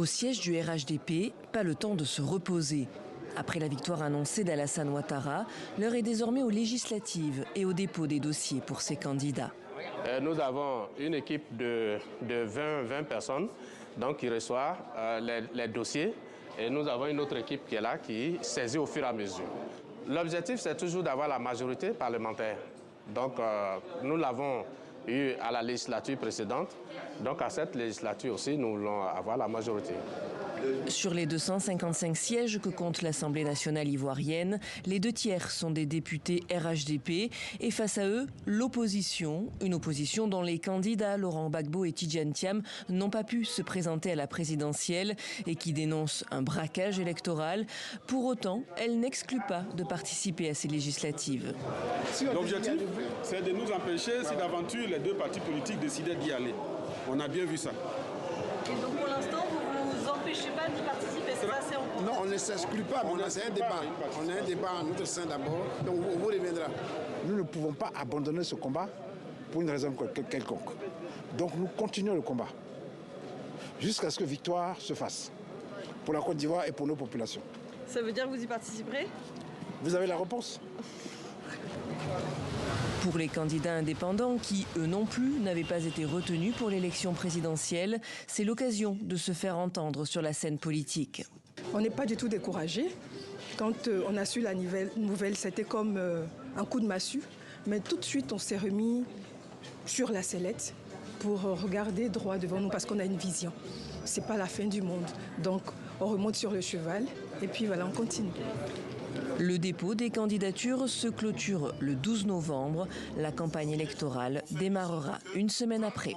Au siège du RHDP, pas le temps de se reposer. Après la victoire annoncée d'Alassane Ouattara, l'heure est désormais aux législatives et au dépôt des dossiers pour ces candidats. Nous avons une équipe de 20 personnes donc, qui reçoit les dossiers et nous avons une autre équipe qui est là, qui saisit au fur et à mesure. L'objectif, c'est toujours d'avoir la majorité parlementaire. Donc, nous l'avons eu à la législature précédente. Donc, à cette législature aussi, nous voulons avoir la majorité. Sur les 255 sièges que compte l'Assemblée nationale ivoirienne, les 2/3 sont des députés RHDP et face à eux, l'opposition. Une opposition dont les candidats Laurent Gbagbo et Tidjane Thiam n'ont pas pu se présenter à la présidentielle et qui dénonce un braquage électoral. Pour autant, elle n'exclut pas de participer à ces législatives. L'objectif, c'est de nous empêcher si d'aventure les deux partis politiques décidaient d'y aller. On a bien vu ça. Et donc pour l'instant, vous empêchez pas d'y participer, c'est ça, c'est en cours. Non, on ne s'exclut pas, mais c'est un débat. On a un débat en notre sein d'abord, donc on vous reviendra. Nous ne pouvons pas abandonner ce combat pour une raison quelconque. Donc nous continuons le combat jusqu'à ce que victoire se fasse pour la Côte d'Ivoire et pour nos populations. Ça veut dire que vous y participerez? Vous avez la réponse? Pour les candidats indépendants qui, eux non plus, n'avaient pas été retenus pour l'élection présidentielle, c'est l'occasion de se faire entendre sur la scène politique. On n'est pas du tout découragé. Quand on a su la nouvelle, c'était comme un coup de massue. Mais tout de suite, on s'est remis sur la sellette pour regarder droit devant nous parce qu'on a une vision. Ce n'est pas la fin du monde. Donc, on remonte sur le cheval et puis voilà, on continue. Le dépôt des candidatures se clôture le 12 novembre. La campagne électorale démarrera une semaine après.